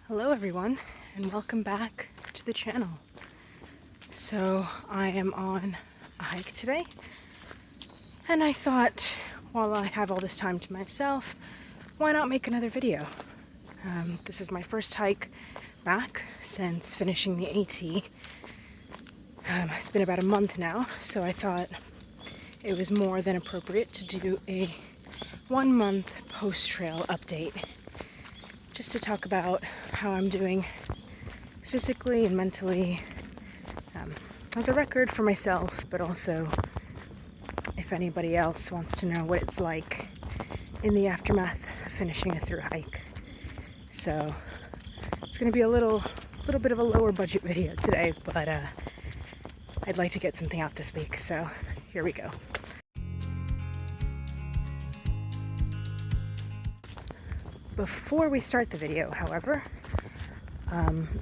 Hello everyone, and welcome back to the channel. So I am on a hike today, and I thought while I have all this time to myself, why not make another video? This is my first hike back since finishing the AT. It's been about a month now, so I thought it was more than appropriate to do a 1 month post-trail update, just to talk about how I'm doing physically and mentally, as a record for myself, but also if anybody else wants to know what it's like in the aftermath of finishing a thru hike. So it's going to be a little bit of a lower budget video today, but I'd like to get something out this week, so here we go. Before we start the video, however,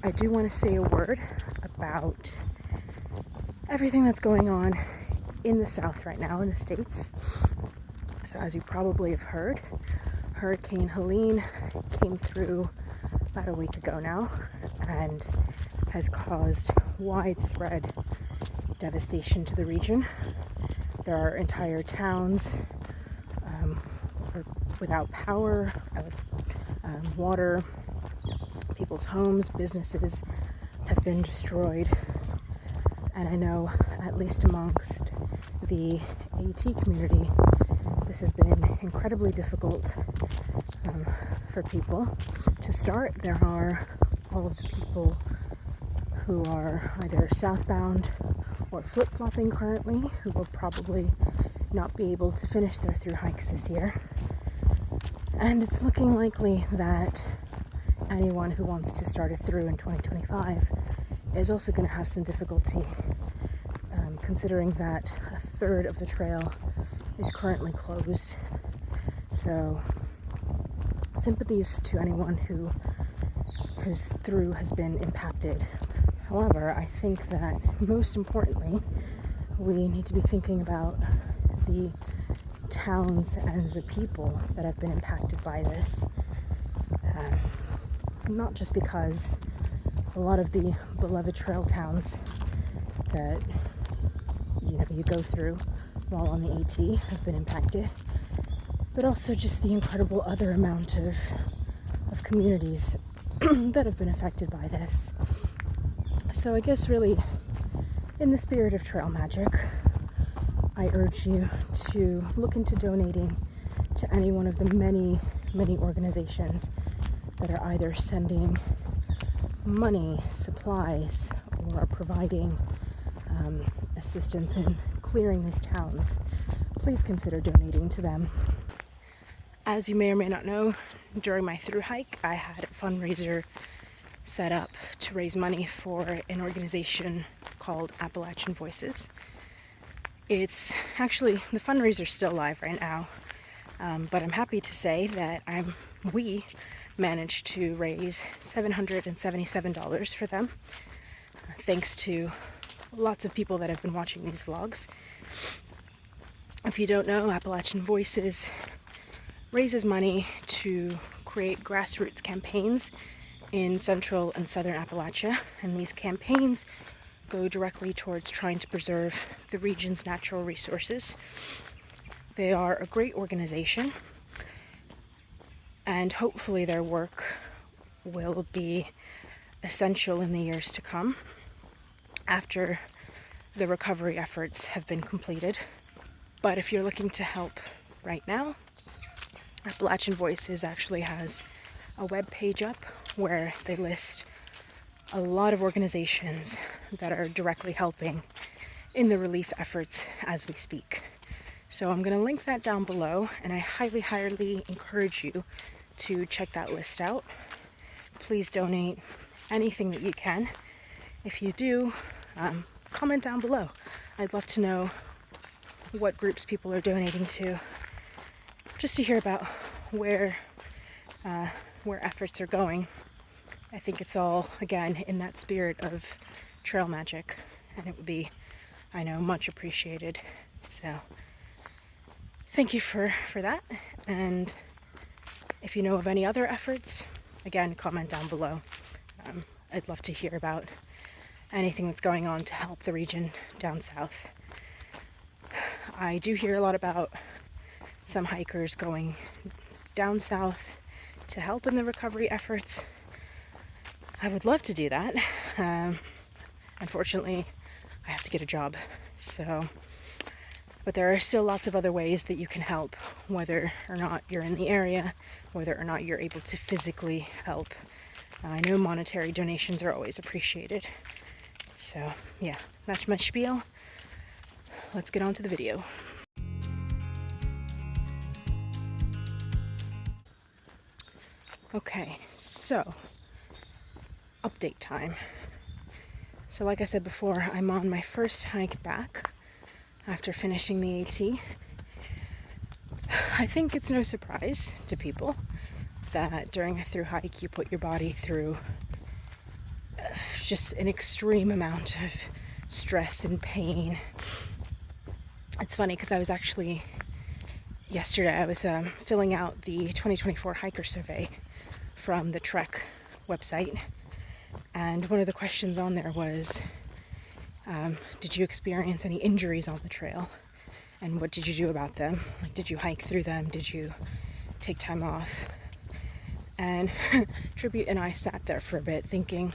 I do want to say a word about everything that's going on in the South right now in the States. So as you probably have heard, Hurricane Helen came through about a week ago now and has caused widespread devastation to the region. There are entire towns without power, water. People's homes, businesses have been destroyed, and I know, at least amongst the AT community, this has been incredibly difficult for people. To start, there are all of the people who are either southbound or flip-flopping currently, who will probably not be able to finish their thru hikes this year. And it's looking likely that anyone who wants to start a thru in 2025 is also going to have some difficulty, considering that a third of the trail is currently closed. So sympathies to anyone whose thru has been impacted. However, I think that most importantly, we need to be thinking about the towns and the people that have been impacted by this. Not just because a lot of the beloved trail towns that you go through while on the AT have been impacted, but also just the incredible other amount of communities that have been affected by this. So I guess really, in the spirit of trail magic, I urge you to look into donating to any one of the many organizations that are either sending money, supplies, or providing assistance in clearing these towns. Please consider donating to them. As you may or may not know, during my thru hike, I had a fundraiser set up to raise money for an organization called Appalachian Voices. It's actually, the fundraiser's still live right now, but I'm happy to say that we managed to raise $777 for them, thanks to lots of people that have been watching these vlogs. If you don't know, Appalachian Voices raises money to create grassroots campaigns in central and southern Appalachia, and these campaigns go directly towards trying to preserve the region's natural resources. They are a great organization, and hopefully their work will be essential in the years to come after the recovery efforts have been completed. But if you're looking to help right now, Appalachian Voices actually has a web page up where they list a lot of organizations that are directly helping in the relief efforts as we speak. So I'm going to link that down below, and I highly encourage you to check that list out. Please donate anything that you can. If you do, comment down below. I'd love to know what groups people are donating to, just to hear about where efforts are going. I think it's all, again, in that spirit of trail magic, and it would be, I know, much appreciated. So thank you for that, and if you know of any other efforts, again, comment down below. I'd love to hear about anything that's going on to help the region down south. I do hear a lot about some hikers going down south to help in the recovery efforts. I would love to do that. Unfortunately, I have to get a job. But there are still lots of other ways that you can help, whether or not you're in the area, whether or not you're able to physically help. I know monetary donations are always appreciated. So yeah, that's my spiel. Let's get on to the video. Okay, so update time. So like I said before, I'm on my first hike back after finishing the AT. I think it's no surprise to people that during a thru hike you put your body through just an extreme amount of stress and pain. It's funny because I was actually, yesterday I was filling out the 2024 hiker survey from the Trek website, and one of the questions on there was, did you experience any injuries on the trail, and what did you do about them? Like, did you hike through them? Did you take time off? And Tribute and I sat there for a bit thinking,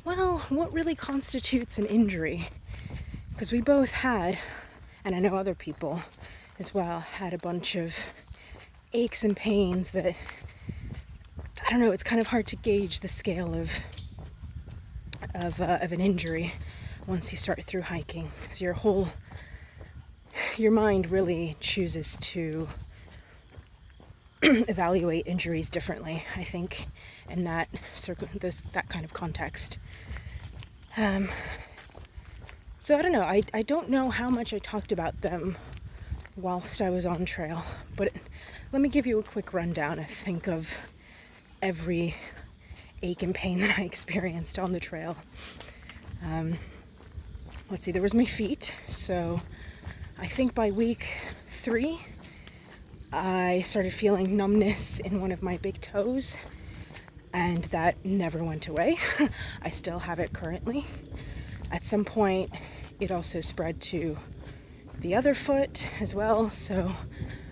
well, what really constitutes an injury? Because we both had, and I know other people as well, had a bunch of aches and pains that, I don't know, it's kind of hard to gauge the scale of an injury once you start through hiking, because your mind really chooses to evaluate injuries differently, I think, in that kind of context. So I don't know, I don't know how much I talked about them whilst I was on trail, but let me give you a quick rundown, I think, of every ache and pain that I experienced on the trail. Let's see, there was my feet. So I think by week 3, I started feeling numbness in one of my big toes, and that never went away. I still have it currently. At some point, it also spread to the other foot as well, so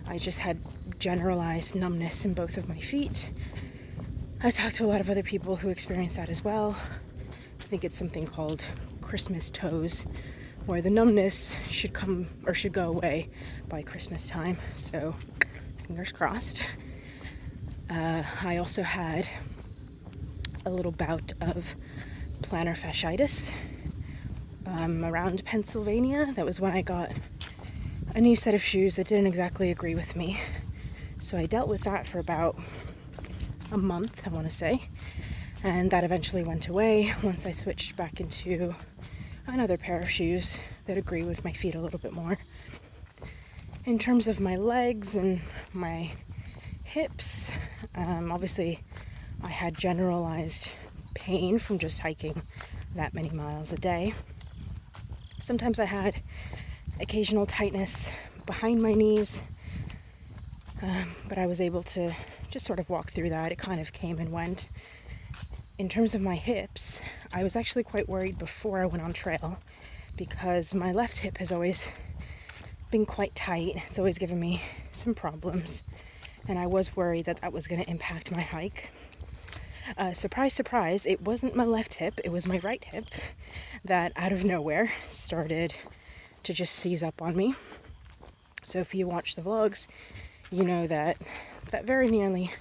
I just had generalized numbness in both of my feet. I talked to a lot of other people who experience that as well. I think it's something called Christmas toes, where the numbness should go away by Christmas time, so fingers crossed. I also had a little bout of plantar fasciitis around Pennsylvania. That was when I got a new set of shoes that didn't exactly agree with me. So I dealt with that for about a month, I want to say, and that eventually went away once I switched back into another pair of shoes that agree with my feet a little bit more. In terms of my legs and my hips, obviously I had generalized pain from just hiking that many miles a day. Sometimes I had occasional tightness behind my knees, but I was able to just sort of walk through that. It kind of came and went. In terms of my hips, I was actually quite worried before I went on trail, because my left hip has always been quite tight. It's always given me some problems, and I was worried that that was going to impact my hike. Surprise, surprise, it wasn't my left hip, it was my right hip that out of nowhere started to just seize up on me. So if you watch the vlogs, you know that very nearly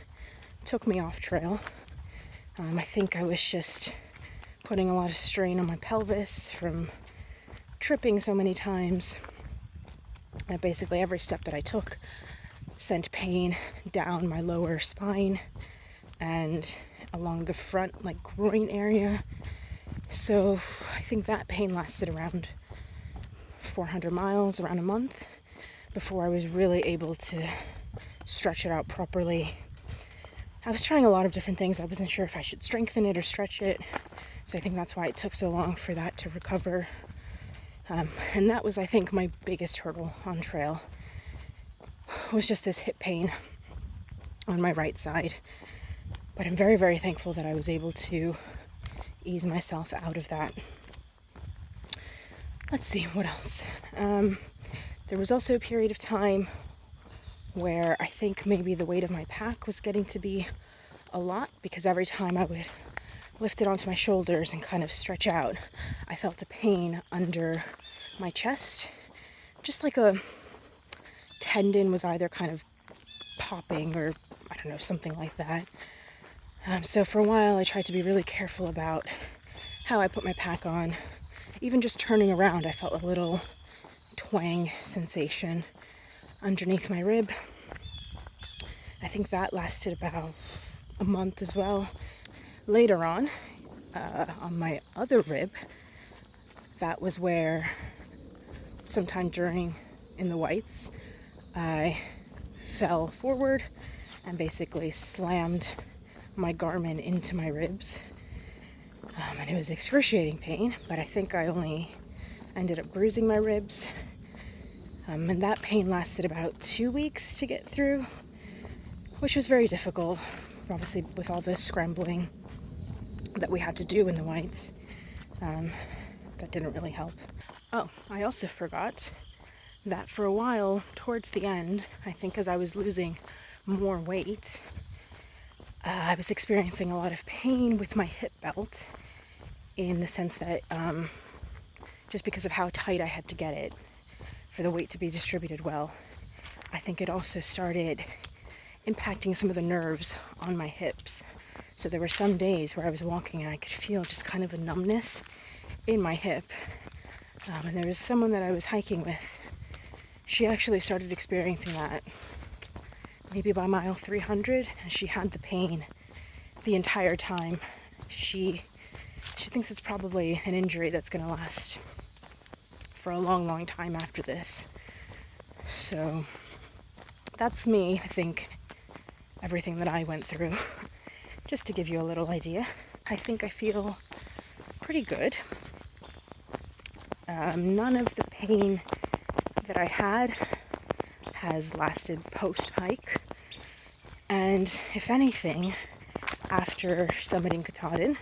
took me off trail. I think I was just putting a lot of strain on my pelvis from tripping so many times. And basically every step that I took sent pain down my lower spine and along the front, like groin area. So I think that pain lasted around 400 miles, around a month, before I was really able to stretch it out properly. I was trying a lot of different things. I wasn't sure if I should strengthen it or stretch it. So I think that's why it took so long for that to recover. And that was, I think, my biggest hurdle on trail, was just this hip pain on my right side. But I'm very, very thankful that I was able to ease myself out of that. Let's see, what else? There was also a period of time where I think maybe the weight of my pack was getting to be a lot, because every time I would lift it onto my shoulders and kind of stretch out, I felt a pain under my chest, just like a tendon was either kind of popping or I don't know, something like that. So for a while I tried to be really careful about how I put my pack on. Even just turning around, I felt a little twang sensation underneath my rib. I think that lasted about a month as well. Later on my other rib, that was where sometime in the whites, I fell forward and basically slammed my garment into my ribs. And it was excruciating pain, but I think I only ended up bruising my ribs. And that pain lasted about 2 weeks to get through, which was very difficult, obviously with all the scrambling that we had to do in the whites. That didn't really help. Oh, I also forgot that for a while, towards the end, I think as I was losing more weight, I was experiencing a lot of pain with my hip belt, in the sense that just because of how tight I had to get it for the weight to be distributed well, I think it also started impacting some of the nerves on my hips. So there were some days where I was walking and I could feel just kind of a numbness in my hip. And there was someone that I was hiking with. She actually started experiencing that maybe by mile 300, and she had the pain the entire time. She thinks it's probably an injury that's going to last for a long, long time after this. So that's me, I think, everything that I went through, just to give you a little idea. I think I feel pretty good. None of the pain that I had has lasted post-hike. And if anything, after summiting Katahdin,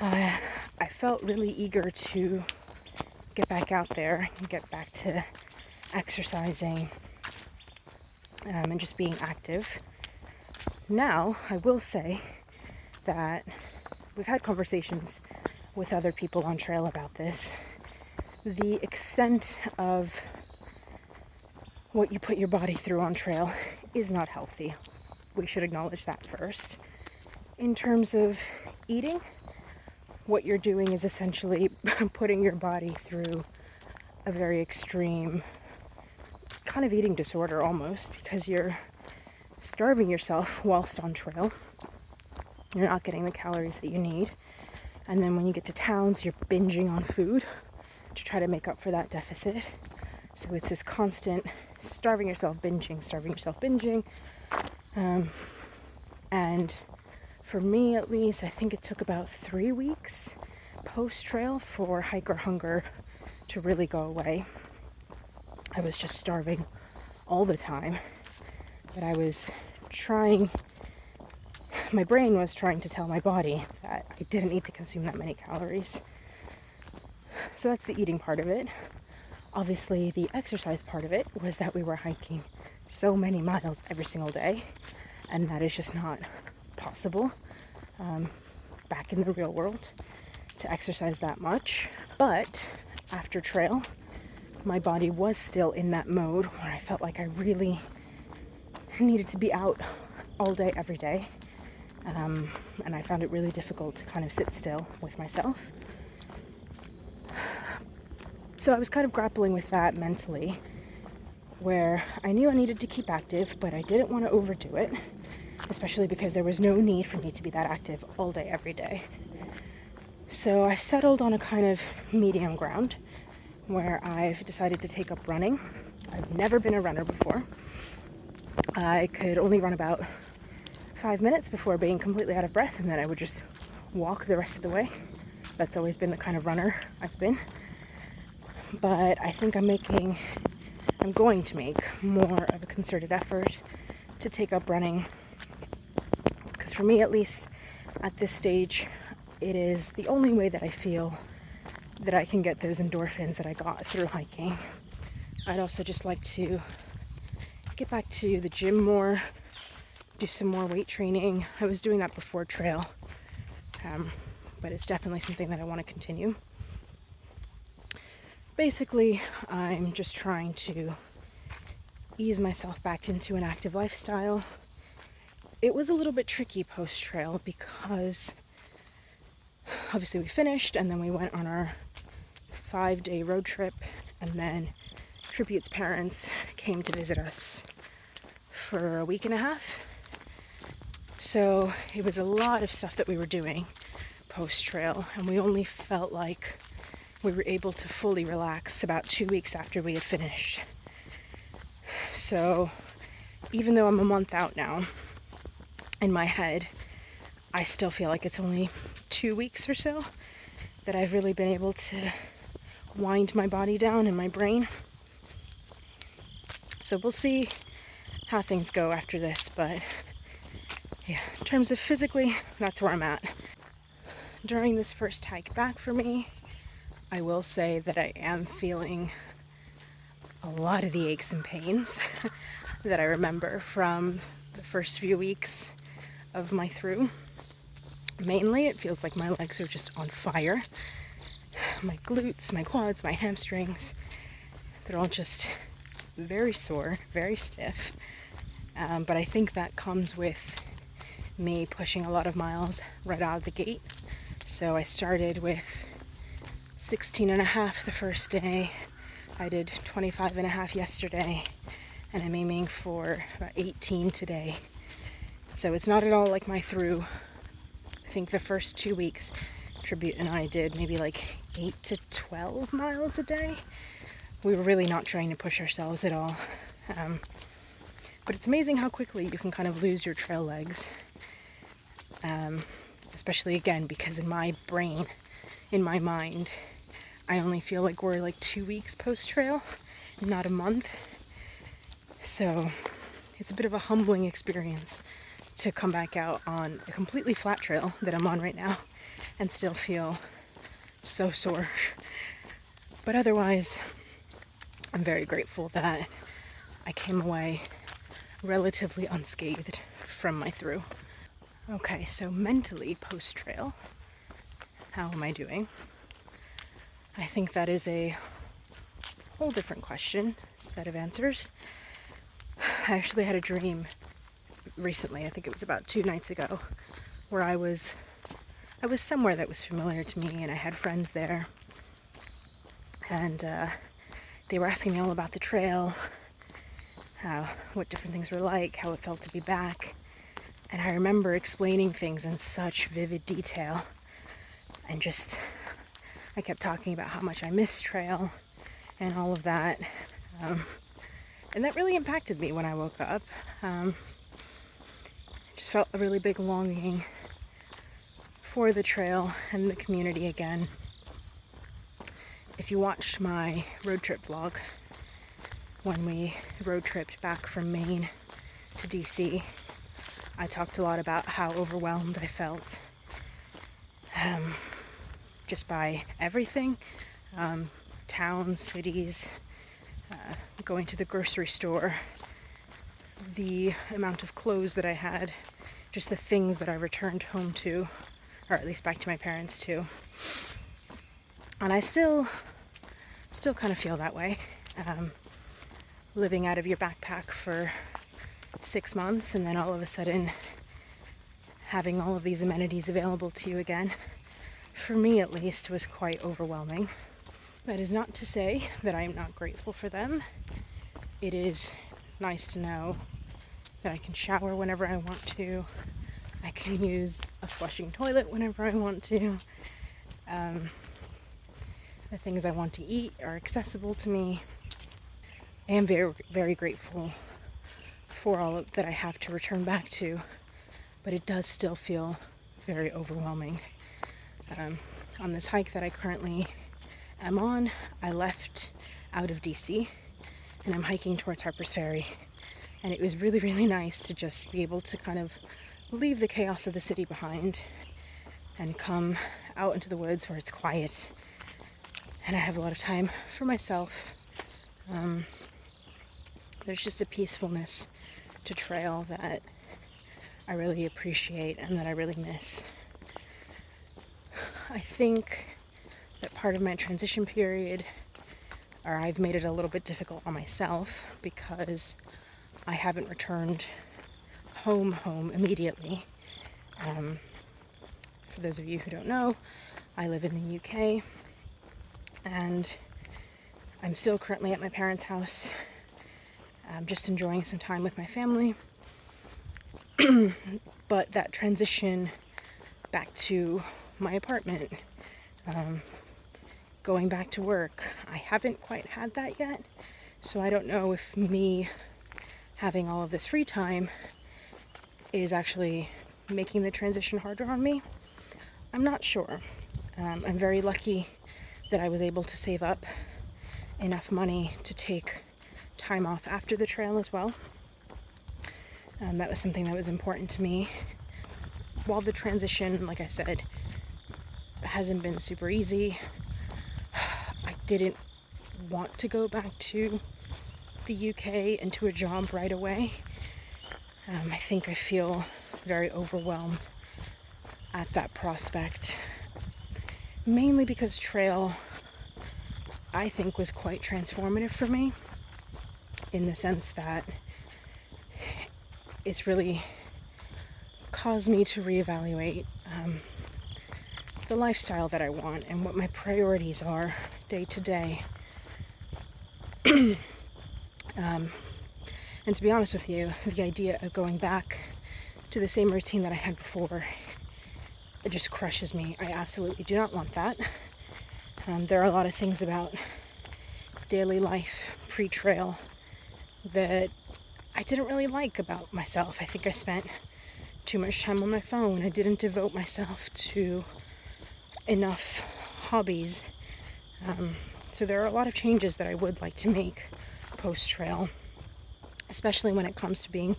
I felt really eager to get back out there and get back to exercising and just being active. Now, I will say that we've had conversations with other people on trail about this. The extent of what you put your body through on trail is not healthy. We should acknowledge that first. In terms of eating, what you're doing is essentially putting your body through a very extreme kind of eating disorder almost, because you're starving yourself whilst on trail. You're not getting the calories that you need. And then when you get to towns, you're binging on food to try to make up for that deficit. So it's this constant starving yourself, binging. And for me, at least, I think it took about 3 weeks post-trail for hiker hunger to really go away. I was just starving all the time, but my brain was trying to tell my body that I didn't need to consume that many calories. So that's the eating part of it. Obviously, the exercise part of it was that we were hiking so many miles every single day, and that is just not possible back in the real world to exercise that much. But after trail, my body was still in that mode where I felt like I really needed to be out all day, every day. And I found it really difficult to kind of sit still with myself. So I was kind of grappling with that mentally, where I knew I needed to keep active, but I didn't want to overdo it, especially because there was no need for me to be that active all day, every day. So I've settled on a kind of medium ground where I've decided to take up running. I've never been a runner before. I could only run about 5 minutes before being completely out of breath, and then I would just walk the rest of the way. That's always been the kind of runner I've been. But I think I'm going to make more of a concerted effort to take up running because for me at least at this stage, it is the only way that I feel that I can get those endorphins that I got through hiking. I'd also just like to get back to the gym more, do some more weight training. I was doing that before trail, but it's definitely something that I want to continue. Basically, I'm just trying to ease myself back into an active lifestyle. It was a little bit tricky post-trail because obviously we finished and then we went on our 5-day road trip, and then Tribute's parents came to visit us for a week and a half. So it was a lot of stuff that we were doing post-trail, and we only felt like we were able to fully relax about 2 weeks after we had finished. So even though I'm a month out now, in my head, I still feel like it's only 2 weeks or so that I've really been able to wind my body down and my brain. So we'll see how things go after this, but yeah, in terms of physically, that's where I'm at. During this first hike back for me, I will say that I am feeling a lot of the aches and pains that I remember from the first few weeks of my thru. Mainly, it feels like my legs are just on fire. My glutes, my quads, my hamstrings, they're all just very sore, very stiff. But I think that comes with me pushing a lot of miles right out of the gate. So I started with 16 and a half the first day. I did 25 and a half yesterday, and I'm aiming for about 18 today. So it's not at all like my thru. I think the first 2 weeks, Tribute and I did maybe like 8 to 12 miles a day. We were really not trying to push ourselves at all. But it's amazing how quickly you can kind of lose your trail legs. Especially again, because in my brain, in my mind, I only feel like we're like 2 weeks post-trail, not a month. So it's a bit of a humbling experience to come back out on a completely flat trail that I'm on right now and still feel so sore. But otherwise, I'm very grateful that I came away relatively unscathed from my thru. Okay, so mentally post-trail, how am I doing? I think that is a whole different question, set of answers. I actually had a dream recently, I think it was about 2 nights ago, where I was somewhere that was familiar to me, and I had friends there, and they were asking me all about the trail, what different things were like, how it felt to be back. And I remember explaining things in such vivid detail, and just I kept talking about how much I miss trail and all of that, and that really impacted me when I woke up. Just felt a really big longing for the trail and the community again. If you watched my road trip vlog, when we road tripped back from Maine to DC, I talked a lot about how overwhelmed I felt just by everything, towns, cities, going to the grocery store, the amount of clothes that I had, just the things that I returned home to, or at least back to my parents to. And I still kind of feel that way. Living out of your backpack for 6 months and then all of a sudden having all of these amenities available to you again, for me at least, was quite overwhelming. That is not to say that I'm not grateful for them. It is nice to know that I can shower whenever I want to. I can use a flushing toilet whenever I want to. The things I want to eat are accessible to me. I am very, very grateful for all that I have to return back to, but it does still feel very overwhelming. On this hike that I currently am on, I left out of DC and I'm hiking towards Harper's Ferry, and it was really, really nice to just be able to kind of leave the chaos of the city behind and come out into the woods where it's quiet and I have a lot of time for myself. There's just a peacefulness to trail that I really appreciate and that I really miss. I think that part of my transition period, or I've made it a little bit difficult on myself because I haven't returned home immediately. For those of you who don't know, I live in the UK and I'm still currently at my parents' house. I'm just enjoying some time with my family. But that transition back to my apartment, going back to work, I haven't quite had that yet. So I don't know if me having all of this free time is actually making the transition harder on me. I'm not sure. I'm very lucky that I was able to save up enough money to take time off after the trail as well. That was something that was important to me. While the transition, like I said, hasn't been super easy, I didn't want to go back to the UK and to a job right away. I think I feel very overwhelmed at that prospect, mainly because trail, I think, was quite transformative for me in the sense that it's really caused me to reevaluate the lifestyle that I want and what my priorities are day to day. And to be honest with you, the idea of going back to the same routine that I had before, it just crushes me. I absolutely do not want that. There are a lot of things about daily life pre-trail that I didn't really like about myself. I think I spent too much time on my phone. I didn't devote myself to enough hobbies. So there are a lot of changes that I would like to make post-trail, especially when it comes to being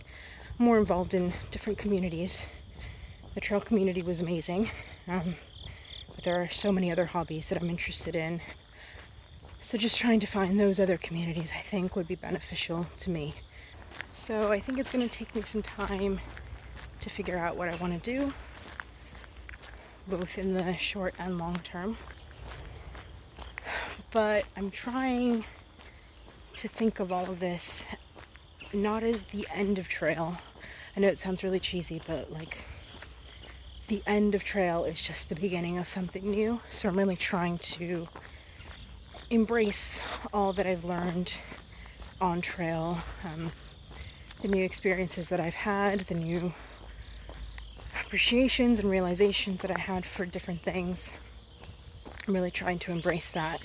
more involved in different communities. The trail community was amazing, but there are so many other hobbies that I'm interested in. So just trying to find those other communities, I think, would be beneficial to me. So I think it's going to take me some time to figure out what I want to do, both in the short and long term. But I'm trying to think of all of this not as the end of trail. I know it sounds really cheesy, but like the end of trail is just the beginning of something new. So I'm really trying to embrace all that I've learned on trail, the new experiences that I've had, the new appreciations and realizations that I had for different things. I'm really trying to embrace that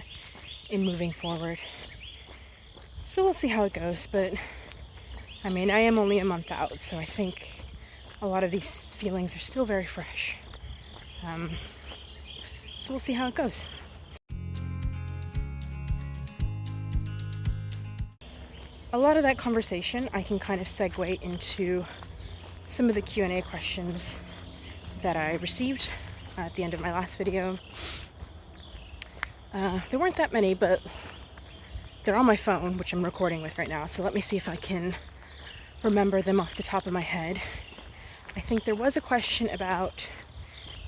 in moving forward. So we'll see how it goes, but I mean, I am only a month out, so I think a lot of these feelings are still very fresh. So we'll see how it goes. A lot of that conversation I can kind of segue into some of the Q&A questions that I received at the end of my last video. There weren't that many, but they're on my phone, which I'm recording with right now, so let me see if I can remember them off the top of my head. I think there was a question about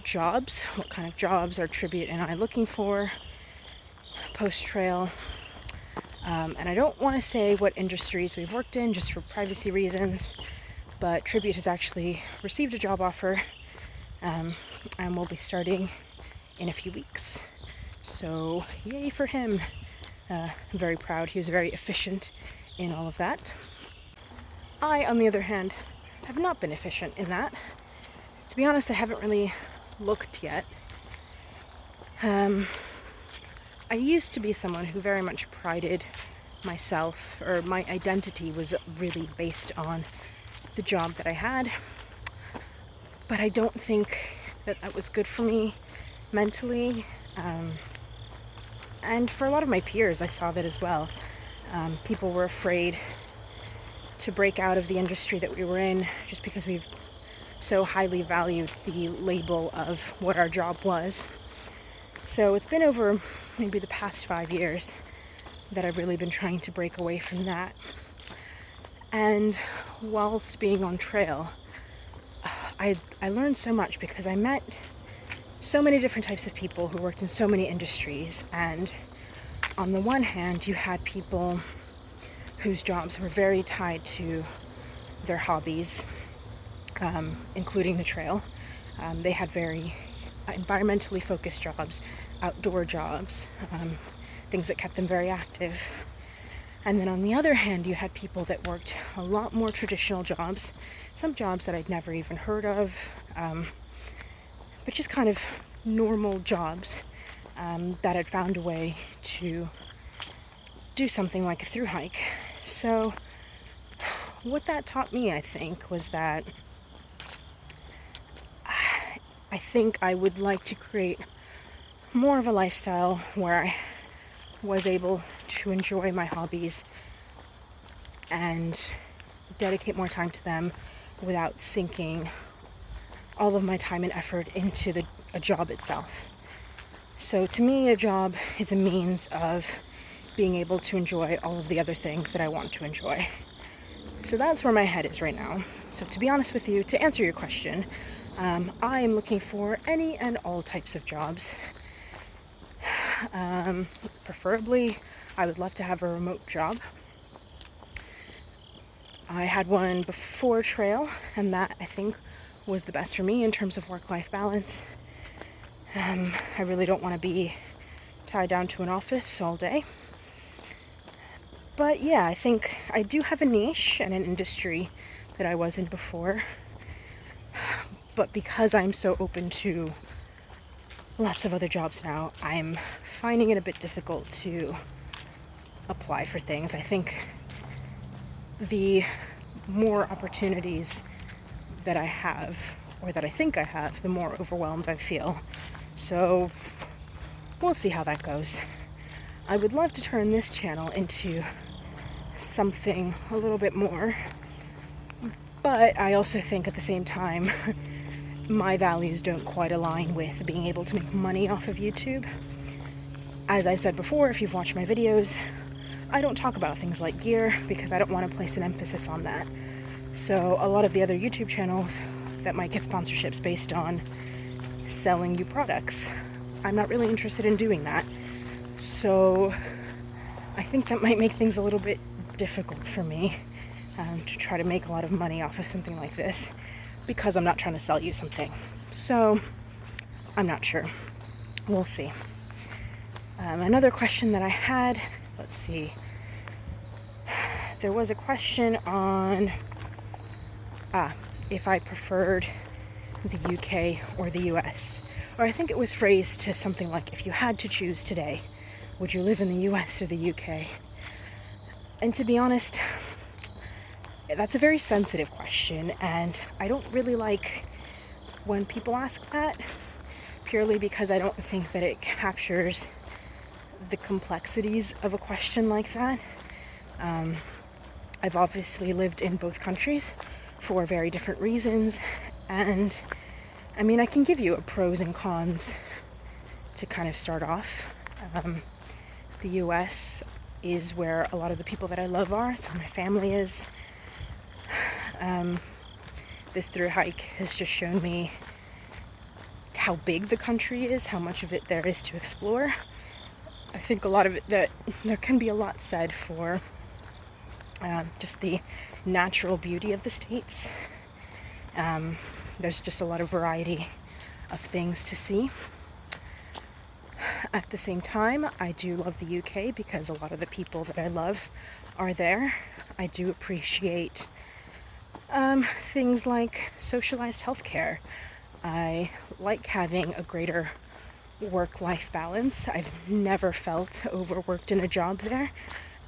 jobs. What kind of jobs are Tribute and I looking for post-trail? And I don't want to say what industries we've worked in just for privacy reasons, but Tribute has actually received a job offer, and we'll be starting in a few weeks. So yay for him. I'm very proud. He was very efficient in all of that. I, on the other hand, have not been efficient in that. To be honest, I haven't really looked yet. I used to be someone who very much prided myself, or my identity was really based on the job that I had. But I don't think that that was good for me mentally. And for a lot of my peers, I saw that as well. People were afraid to break out of the industry that we were in just because we've so highly valued the label of what our job was. So it's been over maybe the past 5 years that I've really been trying to break away from that. And whilst being on trail, I learned so much because I met so many different types of people who worked in so many industries. And on the one hand, you had people whose jobs were very tied to their hobbies, including the trail. They had very environmentally focused jobs, outdoor jobs, things that kept them very active. And then on the other hand, you had people that worked a lot more traditional jobs, some jobs that I'd never even heard of, but just kind of normal jobs that had found a way to do something like a thru hike. So what that taught me, I think, was that I think I would like to create more of a lifestyle where I was able to enjoy my hobbies and dedicate more time to them without sinking all of my time and effort into a job itself. So to me, a job is a means of being able to enjoy all of the other things that I want to enjoy. So that's where my head is right now. So to be honest with you, to answer your question, I am looking for any and all types of jobs. Preferably, I would love to have a remote job. I had one before trail, and that, I think, was the best for me in terms of work-life balance. I really don't want to be tied down to an office all day. But yeah, I think I do have a niche and an industry that I was in before. But because I'm so open to lots of other jobs now, I'm finding it a bit difficult to apply for things. I think the more opportunities that I have, or that I think I have, the more overwhelmed I feel. So we'll see how that goes. I would love to turn this channel into something a little bit more, but I also think at the same time my values don't quite align with being able to make money off of YouTube. As I've said before, if you've watched my videos, I don't talk about things like gear because I don't want to place an emphasis on that. So a lot of the other YouTube channels that might get sponsorships based on selling you products, I'm not really interested in doing that. So I think that might make things a little bit difficult for me to try to make a lot of money off of something like this, because I'm not trying to sell you something. So I'm not sure. We'll see. Another question that I had, let's see. There was a question on if I preferred the UK or the US. Or I think it was phrased to something like, if you had to choose today, would you live in the US or the UK? And to be honest, that's a very sensitive question, and I don't really like when people ask that, purely because I don't think that it captures the complexities of a question like that. I've obviously lived in both countries for very different reasons, and I mean, I can give you a pros and cons to kind of start off. The US is where a lot of the people that I love are. It's where my family is. This thru hike has just shown me how big the country is, how much of it there is to explore. I think a lot of it, that there can be a lot said for just the natural beauty of the States. There's just a lot of variety of things to see. At the same time, I do love the UK because a lot of the people that I love are there. I do appreciate things like socialized healthcare. I like having a greater work-life balance. I've never felt overworked in a job there.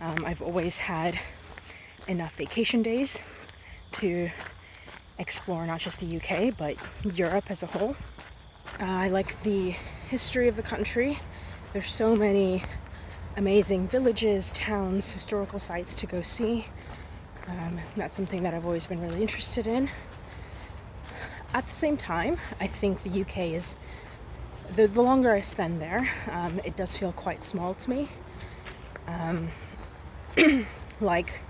I've always had enough vacation days to explore not just the UK, but Europe as a whole. I like the history of the country. There's so many amazing villages, towns, historical sites to go see. That's something that I've always been really interested in. at the same time, I think the UK is, the longer I spend there, it does feel quite small to me. Like,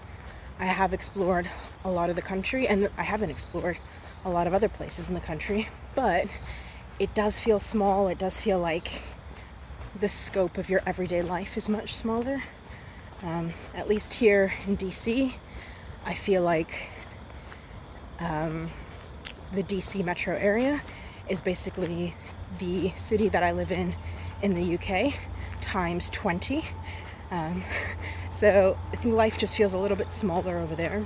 I have explored a lot of the country, and I haven't explored a lot of other places in the country, but it does feel small. It does feel like the scope of your everyday life is much smaller. At least here in DC, I feel like the DC metro area is basically the city that I live in the UK times 20. So I think life just feels a little bit smaller over there.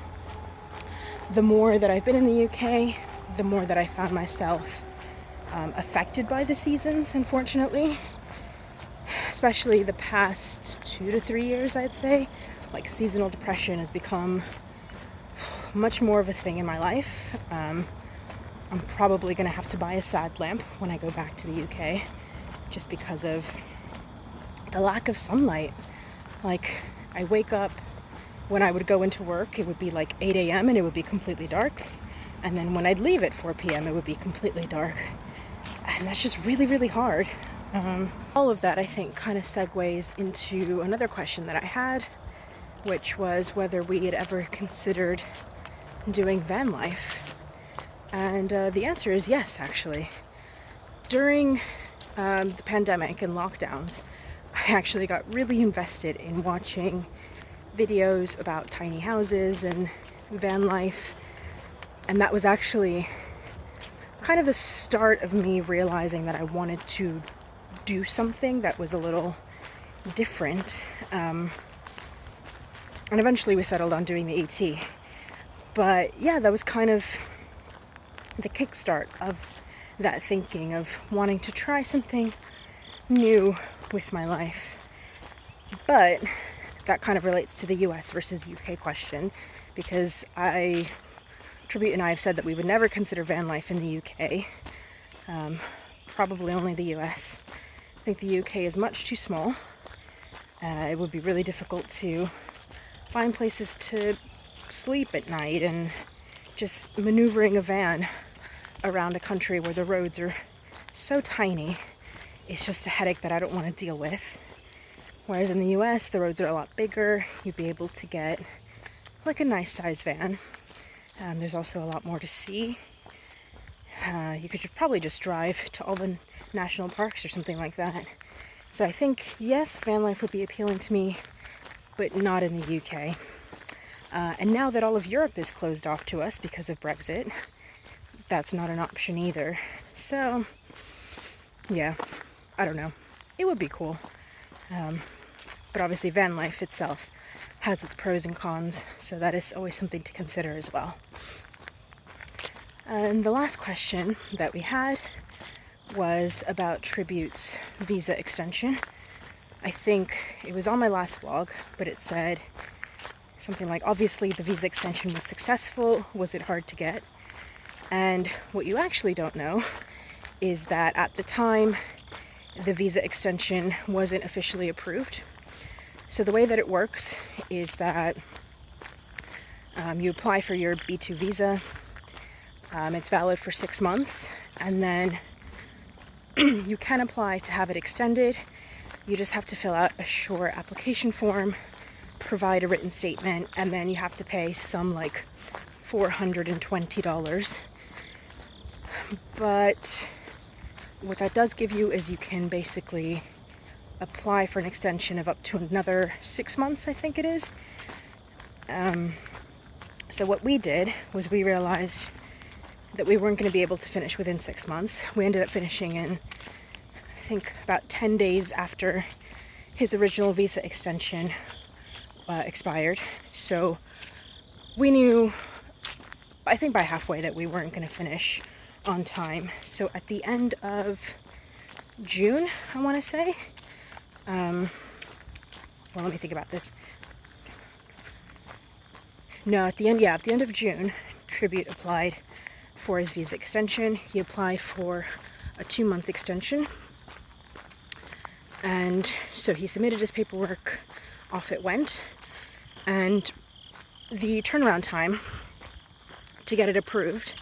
The more that I've been in the UK, the more that I found myself affected by the seasons, unfortunately. Especially the past 2 to 3 years, I'd say. Like, seasonal depression has become much more of a thing in my life. I'm probably going to have to buy a sad lamp when I go back to the UK, just because of the lack of sunlight. Like, I wake up, when I would go into work, it would be like 8 a.m. and it would be completely dark. And then when I'd leave at 4 p.m., it would be completely dark. And that's just really, really hard. All of that, I think, kind of segues into another question that I had, which was whether we had ever considered doing van life. And the answer is yes, actually. During the pandemic and lockdowns, I actually got really invested in watching videos about tiny houses and van life. And that was actually kind of the start of me realizing that I wanted to do something that was a little different. And eventually we settled on doing the AT. But yeah, that was kind of the kickstart of that thinking of wanting to try something new with my life. But that kind of relates to the US versus UK question, because Tribute and I have said that we would never consider van life in the UK. Probably only the US. I think the UK is much too small. It would be really difficult to find places to sleep at night, and just maneuvering a van around a country where the roads are so tiny is just a headache that I don't want to deal with. Whereas in the US, the roads are a lot bigger. You'd be able to get like a nice size van. There's also a lot more to see. You could probably just drive to all the national parks or something like that. So I think, yes, van life would be appealing to me, but not in the UK. And now that all of Europe is closed off to us because of Brexit, that's not an option either. So, yeah, I don't know. It would be cool. But obviously van life itself has its pros and cons, so that is always something to consider as well. And the last question that we had was about Tribute's visa extension. I think it was on my last vlog, but it said something like, obviously the visa extension was successful, was it hard to get? And what you actually don't know is that at the time, the visa extension wasn't officially approved. So the way that it works is that you apply for your B2 visa. It's valid for 6 months, and then you can apply to have it extended. You just have to fill out a short application form, provide a written statement, and then you have to pay some like $420. But what that does give you is you can basically apply for an extension of up to another 6 months, I think it is. So what we did was we realized that we weren't going to be able to finish within 6 months. We ended up finishing in, I think, about 10 days after his original visa extension expired. So we knew, I think by halfway, that we weren't going to finish on time. So at the end of June, I want to say, well, let me think about this. No, at the end of June, Tribute applied for his visa extension. He applied for a 2-month extension. And so he submitted his paperwork, off it went. And the turnaround time to get it approved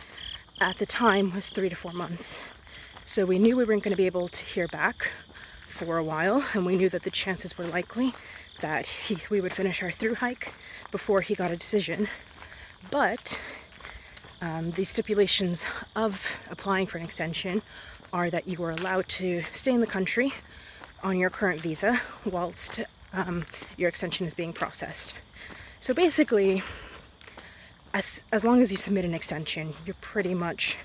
at the time was 3 to 4 months. So we knew we weren't going to be able to hear back for a while, and we knew that the chances were likely that we would finish our thru hike before he got a decision. But the stipulations of applying for an extension are that you are allowed to stay in the country on your current visa whilst your extension is being processed. So basically, as long as you submit an extension, you're pretty much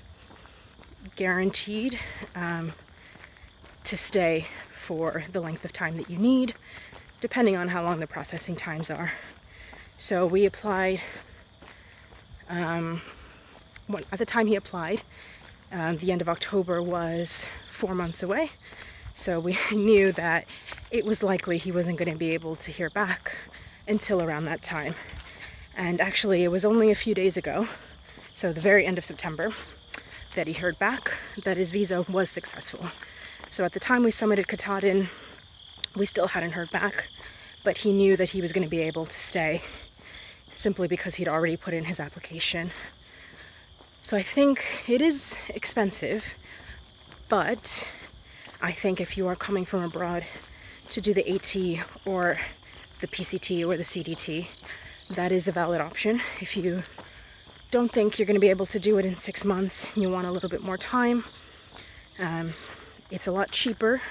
guaranteed to stay for the length of time that you need, depending on how long the processing times are. So we applied, at the time he applied, the end of October was 4 months away. So we knew that it was likely he wasn't going to be able to hear back until around that time. And actually, it was only a few days ago, so the very end of September, that he heard back that his visa was successful. So at the time we submitted Katahdin, we still hadn't heard back, but he knew that he was going to be able to stay simply because he'd already put in his application. So I think it is expensive, but I think if you are coming from abroad to do the AT or the PCT or the CDT, that is a valid option. If you don't think you're going to be able to do it in 6 months and you want a little bit more time, it's a lot cheaper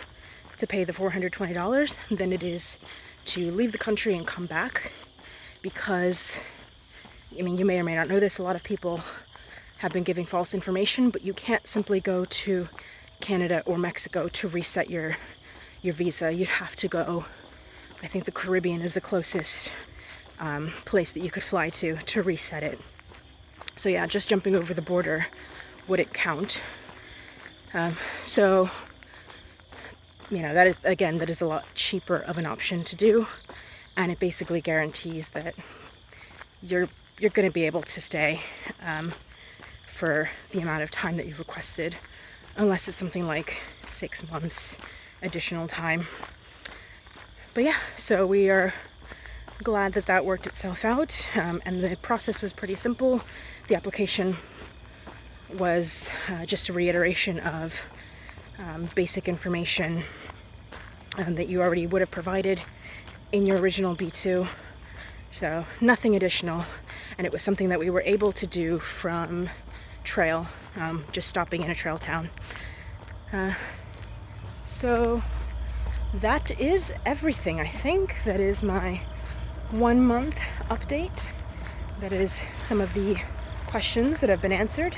to pay the $420 than it is to leave the country and come back, because, I mean, you may or may not know this, a lot of people have been giving false information, but you can't simply go to Canada or Mexico to reset your visa. You have to go, I think the Caribbean is the closest place that you could fly to reset it. So yeah, just jumping over the border wouldn't count. So, you know, that is a lot cheaper of an option to do, and it basically guarantees that you're going to be able to stay for the amount of time that you requested, unless it's something like 6 months additional time. But yeah, so we are glad that that worked itself out, and the process was pretty simple. The application was just a reiteration of basic information that you already would have provided in your original B2, so nothing additional, and it was something that we were able to do from trail, just stopping in a trail town. So that is everything, I think. That is my 1 month update. That is some of the questions that have been answered,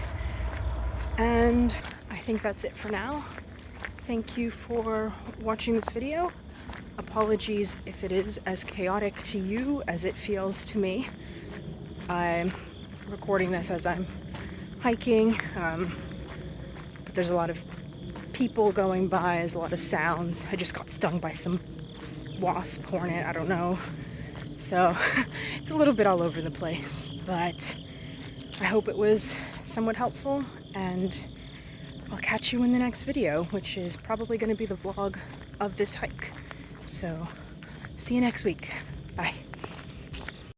and I think that's it for now. Thank you for watching this video. Apologies if it is as chaotic to you as it feels to me. I'm recording this as I'm hiking, but there's a lot of people going by, there's a lot of sounds. I just got stung by some wasp, hornet, I don't know. So it's a little bit all over the place, but I hope it was somewhat helpful, and I'll catch you in the next video, which is probably going to be the vlog of this hike. So see you next week. Bye.